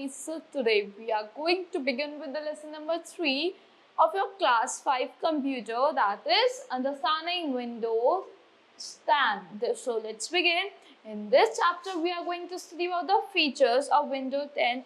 guys. So today we are going to begin with the lesson number 3 of your class 5 computer, that is understanding Windows 10. So let's begin. In this chapter we are going to study about the features of Windows 10,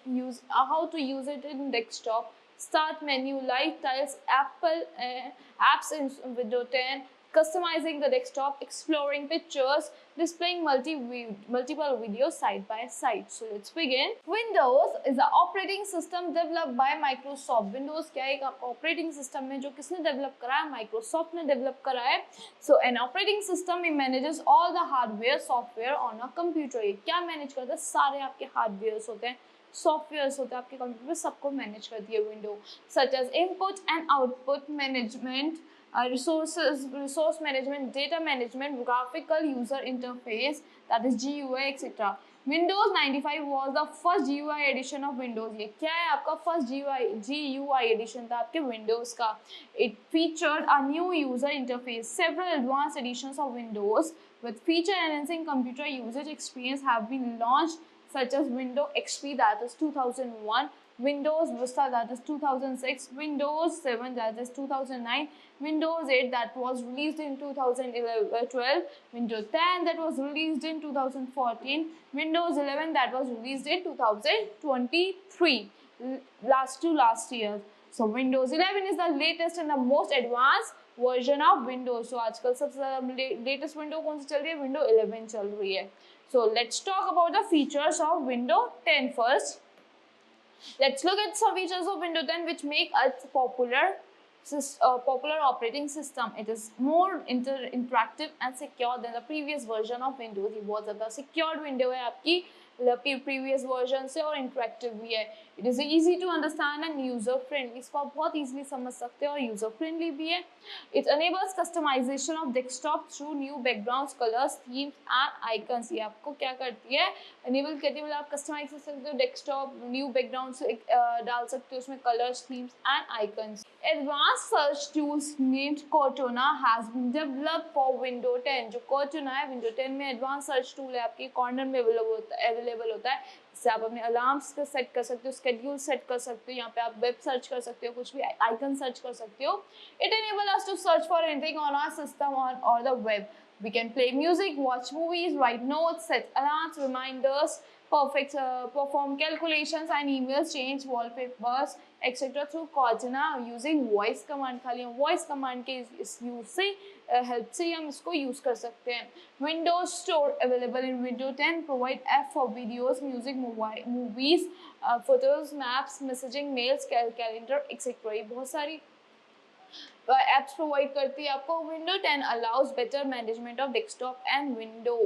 how to use it in desktop, start menu, light tiles, apps in Windows 10, customizing the desktop, exploring pictures, displaying multiple videos side by side. So let's begin. Windows is an operating system developed by Microsoft. Windows क्या है, एक operating system में जो किसने develop करा है, Microsoft ने develop करा है. So an operating system it manages all the hardware software on a computer. ये क्या manage करता है, सारे आपके hardwares होते हैं, सॉफ्टवेयर्स होते हैं आपके कंप्यूटर में, सबको मैनेज करती है window, such as input and output management, resource management, data management, graphical user interface, that is GUI, etc. Windows 95 was the first GUI edition of Windows. ये क्या है आपका first GUI edition था आपके Windows का. It featured a new user interface. Several advanced editions of Windows with feature enhancing computer usage experience have been launched, such as Windows XP, that is 2001, Windows Vista, that is 2006, Windows 7, that is 2009, Windows 8 that was released in 2012, Windows 10 that was released in 2014, Windows 11 that was released in 2023, last year. So Windows 11 is the latest and the most advanced version of Windows. So आजकल सबसे latest window कौन सी चल रही है, Windows 11 चल रही है. So let's talk about the features of Windows 10 first. Let's look at some features of Windows 10 which make it popular operating system. It is more interactive and secure than the previous version of Windows. ये बहुत ज़्यादा secured window है आपकी previous version से, और interactive भी है. It is easy to understand and user friendly. इसको आप बहुत easily समझ सकते हो और user friendly भी है. It enables customization of desktop through new backgrounds, colors, themes and icons. ये आपको क्या करती है, enable करती है, मतलब आप customize कर सकते हो desktop, new backgrounds डाल सकते हो उसमें, colors, themes and icons. Advanced search tools named Cortana has been developed for Windows 10. जो Cortana है Windows 10 में advanced search tool है, आपके corner में available होता है. इससे आप अपने अलार्म्स को सेट कर सकते हो, स्केड्यूल सेट कर सकते हो, यहाँ पे आप वेब सर्च कर सकते हो, कुछ भी आइकन सर्च कर सकते हो. It enable us to search for anything on our system और the web. We can play music, watch movies, write notes, set alarms, reminders, perform calculations and emails, change wallpapers, etc. through Cortana using voice command. खाली हम voice command के इस use से help से हम इसको use कर सकते हैं. Windows Store available in Windows 10 provide app for videos, music, movies, photos, maps, messaging, mails, calendar, etc. ये बहुत सारी apps provide करती है आपको. Windows 10 allows better management of desktop and window.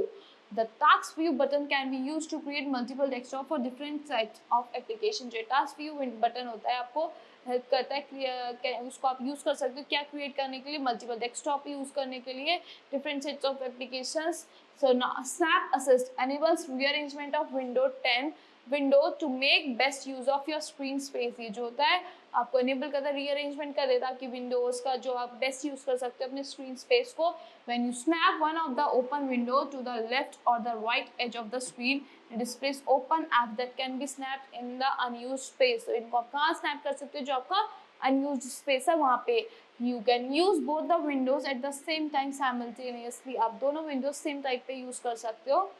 The task view button can be used to create multiple desktop for different sets of application. जो task view button होता है आपको हेल्प करता है, उसको आप यूज़ कर सकते हो क्या क्रिएट करने के लिए, मल्टीपल डेस्कटॉप यूज़ करने के लिए, different sets of applications. So snap assist enables rearrangement of Windows 10 window to make best use of your screen space. ये जो होता है आपको एनेबल करता है, रीअरेंजमेंट कर देता है कि विंडोज का जो आप बेस्ट यूज कर सकते हो अपने स्क्रीन स्पेस को. When you snap one of the open window to the left or the right edge of the screen, it displays open app that can be snapped in the unused space. तो इनको आप कहाँ snap कर सकते हो, जो आपका unused space है वहाँ पे. You can use both the Windows at the same time simultaneously. आप दोनों विंडोज सेम टाइप पे यूज कर सकते हो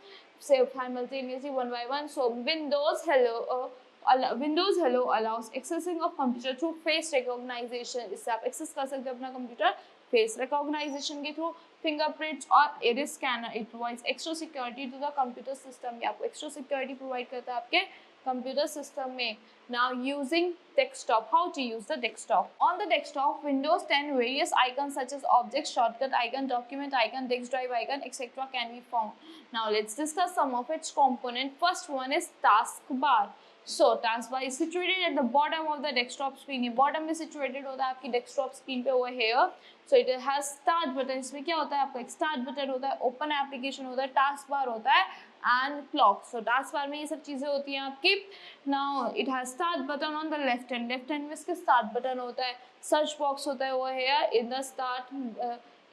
simultaneously one by one. So Windows Hello allows accessing of computer through face recognition. इससे आप access कर सकते हो अपना computer face recognition के through, fingerprints और iris scanner. It provides extra security to the computer system. ये आपको extra security provide करता है आपके computer system में. Now using desktop, how to use the desktop. On the desktop, Windows 10 various icons such as object, shortcut icon, document icon, disk drive icon, etc. can be found. Now let's discuss some of its components. First one is taskbar. So taskbar is situated at the bottom of the desktop screen. ये bottom में situated होता है आपकी desktop screen पे over here. So it has start button. इसमें क्या होता है, आपका एक start button होता है, open application होता है, taskbar होता है and clock. So taskbar में ये सब चीजें होती हैं आपकी. Now it has start button on the left hand. Left hand में इसके start button होता है, search box होता है over here in the start.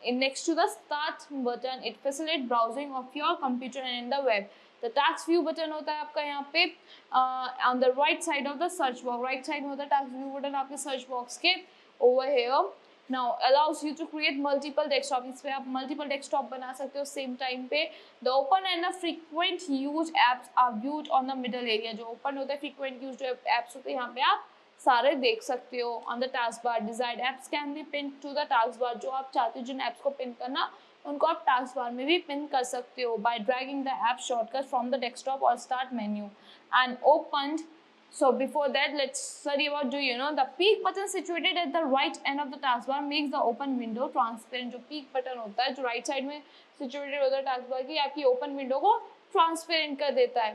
Next to the start button, it facilitates browsing of your computer and in the web. The task view button होता है आपका यहाँ पे on the right side of the search box, right side में होता है task view button आपके search box के over here. Now allows you to create multiple desktop. इस पे आप multiple desktop बना सकते हो same time पे. The open and the frequent used apps are viewed on the middle area. जो open होता है frequent used apps होते हैं यहाँ पे आप सारे देख सकते हो. On the taskbar, desired apps can be pinned to the taskbar. जो आप चाहते हो जिन apps को pin करना उनको आप taskbar में भी pin कर सकते हो by dragging the app shortcut from the desktop or start menu and opened. So before that, let's study about, do you know, the peak button situated at the right end of the taskbar makes the open window transparent. जो peak button होता है जो right side में situated होता है taskbar की, आपकी open window को transparent कर देता है.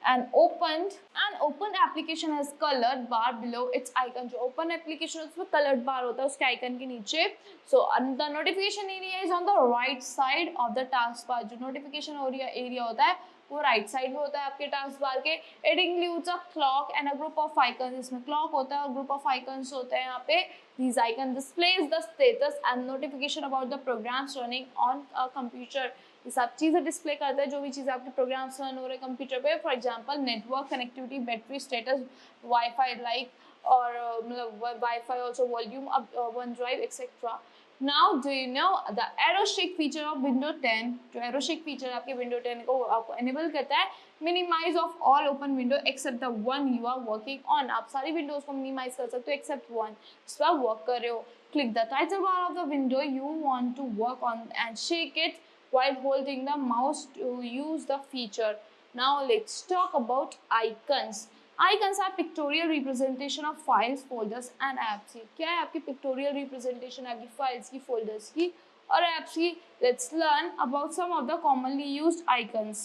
An open application has colored bar below its icon. जो open application उसमें colored bar होता है उसके icon के नीचे. So the notification area is on the right side of the taskbar. जो notification area होता है वो राइट साइड में होता है आपके टास्क बार के. It includes a clock and a group of icons. इसमें क्लॉक होता है और ग्रुप ऑफ आइकन्स होते हैं यहाँ पे. These icon displays the status and notification about the programs running on a computer. ये सब चीज़ें डिस्प्ले करता है जो भी चीज़ें आपके प्रोग्राम्स रन हो रहे हैं कंप्यूटर पे. For example network connectivity, battery status, wifi like और मतलब wifi also volume, one drive etcetera. Now do you know the arrow shake feature of Windows 10? जो arrow shake feature आपके Windows 10 को आपको enable करता है minimize of all open window except the one you are working on. आप सारी windows को minimize कर सकते हो except one जिस पर आप work कर रहे हो. Click the title bar of the window you want to work on and shake it while holding the mouse to use the feature. Now let's talk about icons. Icons are pictorial representation of files, folders and apps. क्या है आपकी pictorial representation आपकी files की, folders की और apps की. Let's learn about some of the commonly used icons.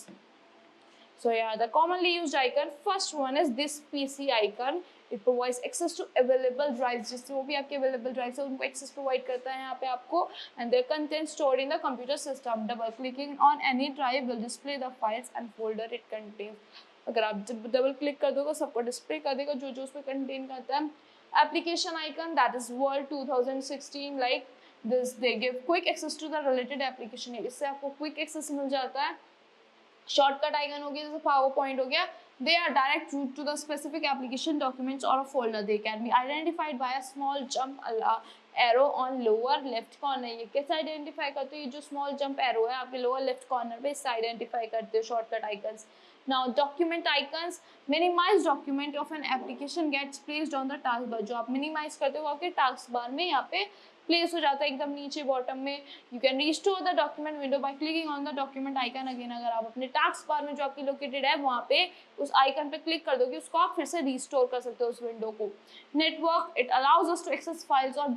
So yeah, the commonly used icon, first one is this PC icon. It provides access to available drives. जिससे वो भी आपके available drives है उनको access provide करता है यहाँ पे आपको. And their content stored in the computer system. Double clicking on any drive will display the files and folder it contains. अगर आप डबल क्लिक कर दोगे सबको डिस्प्ले कर देगा जो जो उसमें कंटेन करता है. Application icon, that is world 2016 like this. They give quick access to the related application. इससे आपको क्विक एक्सेस मिल जाता है. शॉर्टकट आइकन हो गया जैसे पावर पॉइंट हो गया. They are direct route to the specific application documents or a folder. They can be identified by a small jump arrow on lower left corner. ये कैसे identify करते हो? ये जो स्मॉल जंप एरो है आपके लोअर लेफ्ट कॉर्नर पे इससे आइडेंटिफाई करते हो shortcut icons. Now document icons, minimize document of an application gets placed on the taskbar. जो आप minimize करते हो आपके task bar में यहाँ पे प्लेस हो जाता है एकदम नीचे बॉटम में. You can restore the document window by clicking on the document icon again. अगर आप अपने टास्क बार में जो आपकी लोकेटेड है वहाँ पे उस आइकन पे क्लिक कर दोगे उसको आप फिर से रिस्टोर कर सकते हो उस विंडो को. Network, it allows us to access files और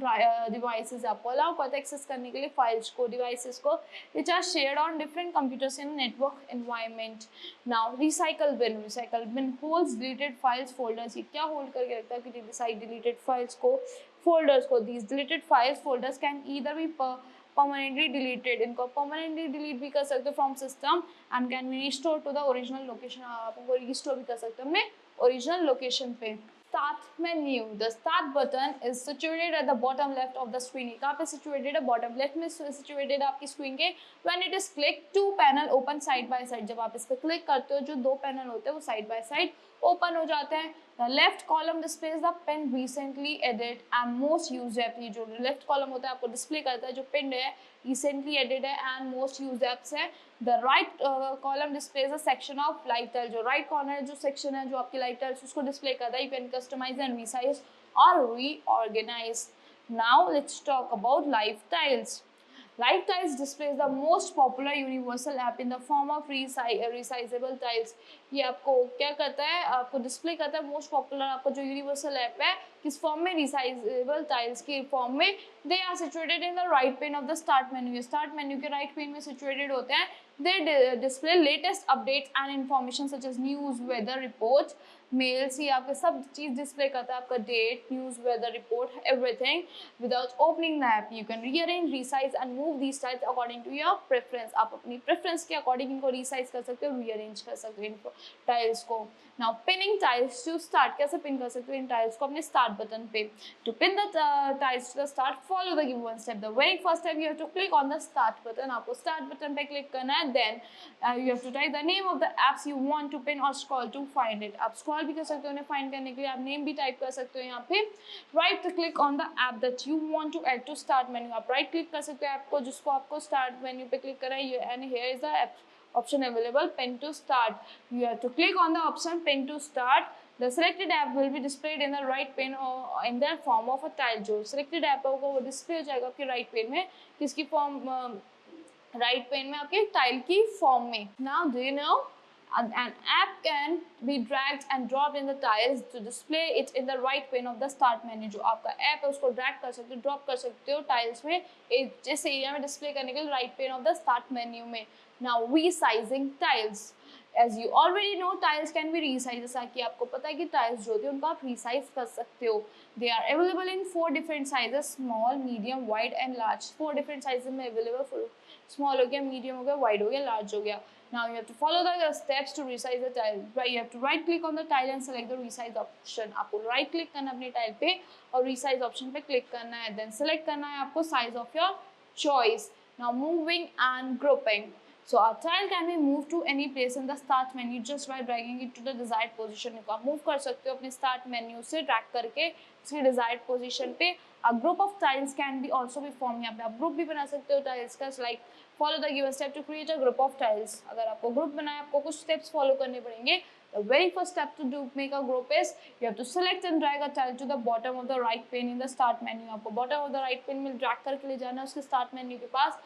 डिवाइसेस. आपको अलाउ करता है एक्सेस करने के लिए फाइल्स को, डिवाइसेस को which are shared on different computers in network environment. Now recycle bin. Recycle bin holds deleted files, folders. ये क्या होल्ड करके रखता है कि डिलीटेड फाइल्स को, folders को. These deleted files, folders can either be permanently deleted. इनको permanently delete भी कर सकते हो from system and can be restored to the original location. आप उनको restore भी कर सकते हो अपने original location पे. Start menu. The start button is situated at the bottom left of the screen. कहाँ पे situated है? Bottom left में situated है आपकी screen के. When it is clicked, two panel open side by side. जब आप इस पर click करते हो जो दो panel होते हैं वो side by side open हो जाते हैं. The left column displays the pin recently added and most used app. ये जो left column होता है आपको display करता है जो pinned है, recently added है and most used apps है. The right column displays a section of lifestyle. जो right corner जो section है जो आपकी lifestyle उसको display करता है. You can customize and resize or reorganize. Now let's talk about lifestyles. Lifetiles displays the most popular universal app in the form of resizable tiles. ये आपको क्या करता है? आपको डिस्प्ले करता है मोस्ट पॉपुलर आपका जो यूनिवर्सल ऐप है किस फॉर्म में? रिसाइजेबल टाइल्स की फॉर्म में. They are situated in the right pane of the start menu. Start menu के राइट पेन में सिचुएटेड होते हैं. They display latest updates and information such as news, weather report, mails. ये आपके सब चीज डिस्प्ले करता है आपका date, news, weather report, everything without opening the app. You can rearrange, resize and move these tiles according to your preference. आप अपनी preference के अकॉर्डिंग इनको रिसाइज कर सकते हो, रीअरेंज कर सकते हो टाइल्स को. Now pinning tiles to start. कैसे पिन कर सकते हो इन टाइल्स को? अपने स्टार्ट बटन पे. To pin the tiles to the start, follow the given step. The very first step you have to click on the start button. आपको start button पे क्लिक करना है. है. Then you have to type the name of the apps you want to pin or scroll to find it. आप scroll भी कर सकते हो उन्हें find करने के लिए, आप name भी type कर सकते हो यहाँ पे. Right click on the app that you want to add to start menu. आप right click कर सकते हो ऐप को जिसको आपको start menu पे click करना है, and here is the app option available, pin to start. You have to click on the option pin to start. The selected app will be displayed in the right pane or in the form of a tile. जो selected app होगा वो display हो जाएगा आपके right pane में, किसकी form right pane में आपके tile की form में. Now do you know an app can be dragged and dropped in the tiles to display it in the right pane of the start menu. जो आपका app है उसको drag कर सकते हो, drop कर सकते हो tiles में, जिस area में display करने के लिए right pane of the start menu में. Now resizing tiles. As you already know, tiles can be resized. जैसा कि आपको पता है कि tiles जो होती है उनको आप resize कर सकते हो. They are available in 4 different sizes: small, medium, wide and large. 4 different sizes में available. Small हो गया, medium हो गया, wide हो गया, large हो गया. Now you have to follow the steps to resize the tile. Right, you have to right click on the tile and select the resize option. आपको right click करना है अपनी tile पे और resize option पे click करना है. Then select करना है आपको size of your choice. Now moving and grouping. So our tile can be moved to any place in the start menu just by dragging it to the desired position. आप move कर सकते हो अपने start menu से drag करके इसकी desired position पे. A group of tiles can be also be formed. यहाँ पे आप group भी बना सकते हो tiles का. Like follow the given step to create a group of tiles. अगर आपको group बनाए आपको कुछ steps follow करने पड़ेंगे. The very first step to do make a group is you have to select and drag a tile to the bottom of the right pane in the start menu. आपको bottom of the right pane में drag करके ले जाना है उसके start menu के पास.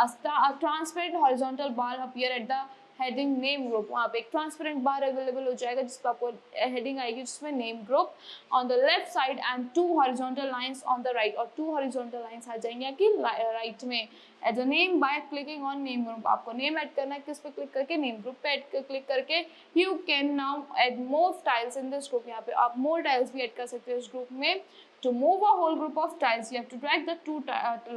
A transparent horizontal bar appear at the heading name group. वहाँ पे एक transparent bar available हो जाएगा जिस पर आपको heading आएगी जिसमें name group on the left side and 2 horizontal lines on the right. और 2 horizontal lines आ जाएंगे आपकी right में. Add a name by clicking on name group. आपको name add करना है, किस पे click करके name group पे click करके you can now add more tiles in this group. यहाँ पे आप more tiles भी add कर सकते हो इस group में. To move a whole group of tiles, you have to drag the 2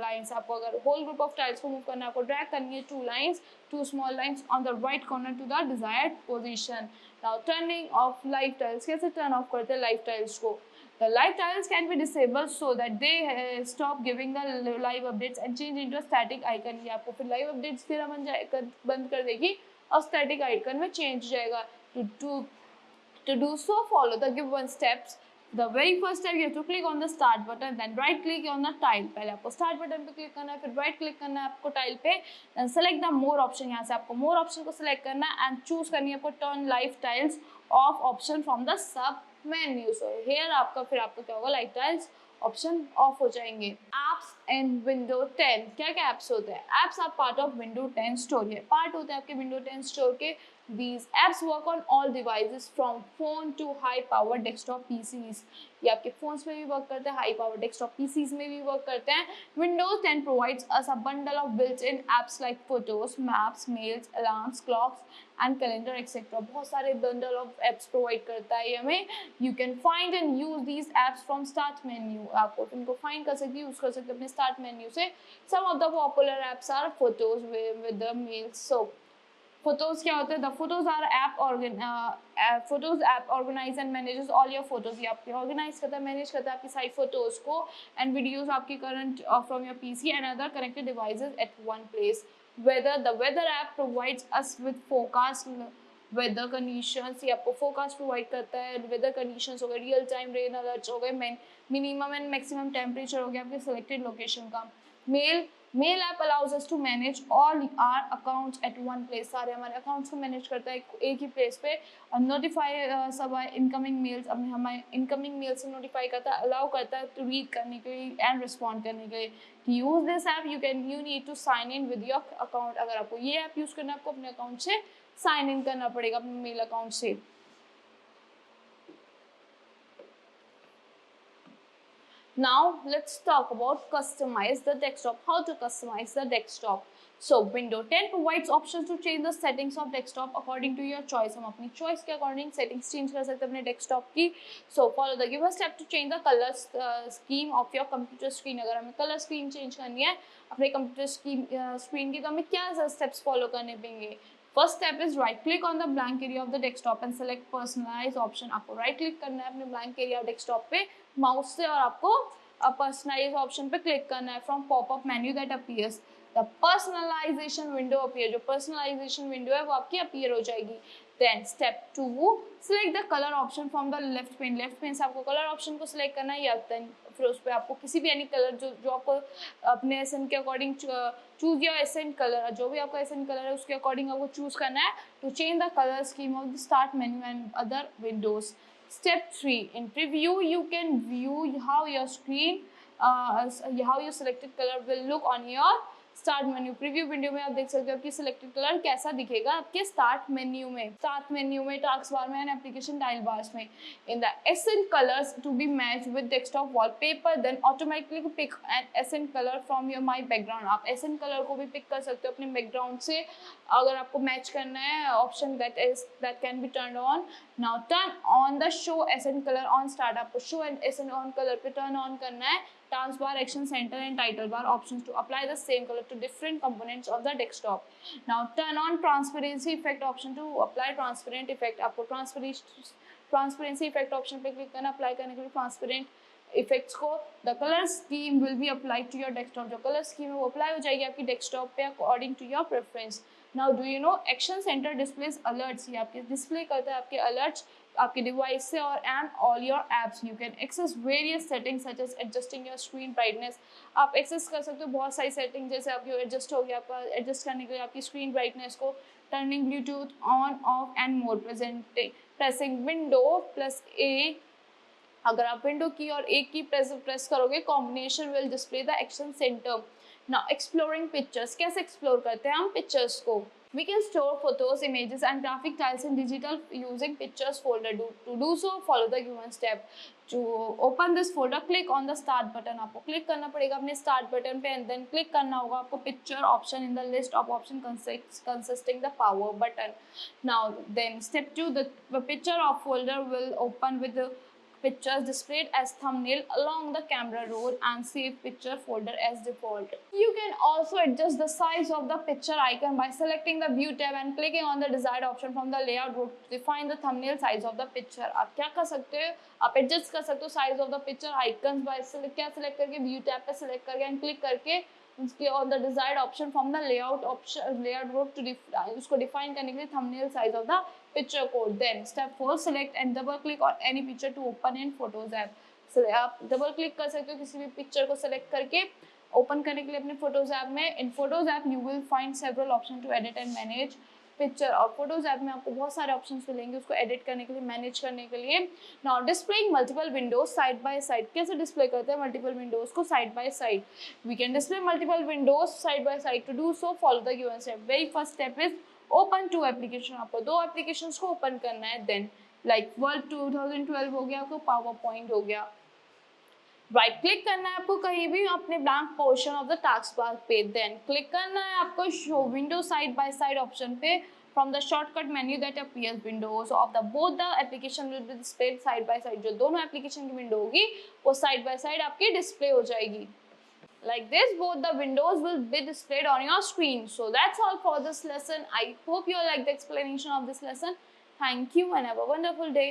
lines. आपको अगर whole group of tiles को move करना है आपको drag करनी है 2 lines, 2 small lines on the right corner to the desired position. Now turning off live tiles. कैसे turn off करते हैं live tiles को? The live tiles can be disabled so that they stop giving the live updates and change into a static icon. ये आपको फिर live updates फिर बंद कर देगी और static icon में change हो जाएगा. To do so, follow the given steps. The very first step you have to click on the start button, then right click on the tile. पहले आपको start button पे click करना है, फिर right click करना है आपको tile पे, then select the more option. यहाँ से आपको more option को select करना है and choose करनी है आपको turn live tiles off option from the sub menu. So here आपका क्या होगा, live tiles ऑप्शन ऑफ हो जाएंगे. Apps in window 10. क्या क्या एप्स होते हैं? Apps are part of window 10 store. ये पार्ट होते हैं आपके विंडो 10 स्टोर के. These apps work on all devices from phone to high power desktop PCs. ये आपके phones में भी वर्क करते हैं, high power desktop PCs में भी वर्क करते हैं. Windows 10 provides us a bundle of built-in apps like photos, maps, mails, alarms, clocks and calendar etc. बहुत सारे bundle of apps provide करता है ये हमें. You can find and use these apps from start menu. आपको इनको find कर सकते, use कर सकते अपने start menu से. Some of the popular apps are photos with the mails. So Photos क्या होता है? The Photos are Photos app organize and manages all your photos. ये आपके organize करता है, manage करता है आपकी सारी photos को and videos आपकी current from your PC and other connected devices at one place. The weather app provides us with forecast weather conditions. ये आपको forecast provide करता है. Weather conditions हो गए, real time rain alerts हो गए, minimum and maximum temperature हो गया आपके selected location का. Mail app allows us to manage all our accounts at one place. सारे हमारे accounts को manage करता है एक ही place पे और notify सब incoming mails अपने हमारे incoming mails से notify करता है, allow करता है to read करने के लिए and respond करने के लिए. To use this app you need to sign in with your account. अगर आपको ये app use करना है आपको अपने account से sign in करना पड़ेगा अपने mail account से. Now let's talk about customize the desktop. How to customize the desktop? So Windows 10 provides options to change the settings of desktop according to your choice. हम अपनी choice के according settings change कर सकते हैं अपने desktop की. So follow the given step to change the color scheme of your computer screen. अगर हमें color scheme change करनी है अपने computer screen की तो हमें क्या steps follow करने पड़ेंगे? First step is right click on the blank area of the desktop and select personalize option. आपको right click करना है अपने blank area desktop पे mouse से और आपको personalize option पे click करना है from pop-up menu that appears. The personalization window appear, जो पर्सनलाइजेशन विंडो है वो आपकी अपीयर हो जाएगी। Then step 2, select the colour option from the left pane, left pane से आपको कलर ऑप्शन को सिलेक्ट करना है, या देन फिर उस पर आपको किसी भी एनी कलर जो आपको अपने एसेंट के according choose your accent colour, जो भी आपका एसेंट कलर है उसके अकॉर्डिंग आपको चूज करना है to change the colour scheme of the start menu and other windows. Step 3, in preview you can view how your screen how your selected color will look on your start menu. Preview window में आप देख सकते हो आपकी selected colour कैसा दिखेगा आपके start menu में, टास्क बार में एंड एप्लीकेशन टाइल बार्स में। In the accent colours to be match with desktop wallpaper, then automatically pick an accent colour from your my background. आप एसेंट कलर को भी pick कर सकते हो अपने बैकग्राउंड से अगर आपको मैच करना है। Option that can be turn on. Now turn on the show accent colour on start, आपको show and accent on colour पे टर्न ऑन करना है। Taskbar, Action Center and Title Bar options to apply the same color to different components of the desktop. Now turn on Transparency Effect option to apply transparent effect. आपको Transparency Effect option पे click करना, apply करने के लिए transparent effects को। The colour scheme will be applied to your desktop, जो colour scheme है वो अप्लाई हो जाएगी आपकी डेस्कटॉप पे according to your preference. Now do you know action centre displays alerts, ये आपके डिस्प्ले करता है आपके अलर्ट्स आपके डिवाइस से और and all your apps. You can access various settings such as adjusting your screen brightness, आप एक्सेस कर सकते हो बहुत सारी सेटिंग, जैसे आपकी एडजस्ट हो गया आपका एडजस्ट करने के लिए आपकी स्क्रीन ब्राइटनेस को, turning Bluetooth on off and more, pressing window plus A, अगर आप विंडो की और एक की प्रेस करोगे combination will display the action centre. Now exploring pictures, कैसे एक्सप्लोर करते हैं हम पिक्चर्स को? We can store photos, images and graphic files in digital using pictures folder. To do so, follow the given step. To open this folder, click on the start button. आपको click करना पड़ेगा अपने start button पे and then click करना होगा आपको picture option in the list of option consisting the power button. Now then step 2, the picture of folder will open with the pictures displayed as thumbnail along the camera roll and save picture folder as default. You can also adjust the size of the picture icon by selecting the view tab and clicking on the desired option from the layout group to define the thumbnail size of the picture. आप क्या कर सकते हो, आप adjust कर सकते हो size of the picture icons by क्या सिलेक्ट करके व्यू टैब पे सिलेक्ट करके एंड क्लिक करके उसके on the desired option from the layout group to उसको डिफाइन करने के लिए thumbnail size of the picture code. Then step 4, select and double click on any picture to open in Photos app. So आप double click कर सकते हो किसी भी पिक्चर को सेलेक्ट करके ओपन करने के लिए अपने फोटोज ऐप में। In photos app you will find several option to edit and manage picture, और फोटोज ऐप में आपको बहुत सारे ऑप्शंस मिलेंगे उसको एडिट करने के लिए, मैनेज करने के लिए। Now displaying multiple windows side by side, कैसे डिस्प्ले करते हैं मल्टीपल विंडोज को side by side? We can display multiple windows side by side. To do so follow the given step. Very first step is open to application, आपको दो applications को open करना है। Then like word 2012 हो गया, आपको power point हो गया। राइट क्लिक करना है आपको कहीं भी अपने blank portion of the taskbar पे। देन क्लिक करना है आपको show window side by side option पे from the shortcut menu that appears windows of the both the application will be displayed side by side. जो दोनों application की window होगी वो साइड बाय साइड आपकी डिस्प्ले हो जाएगी। Like this, both the windows will be displayed on your screen. So that's all for this lesson. I hope you like the explanation of this lesson. Thank you and have a wonderful day.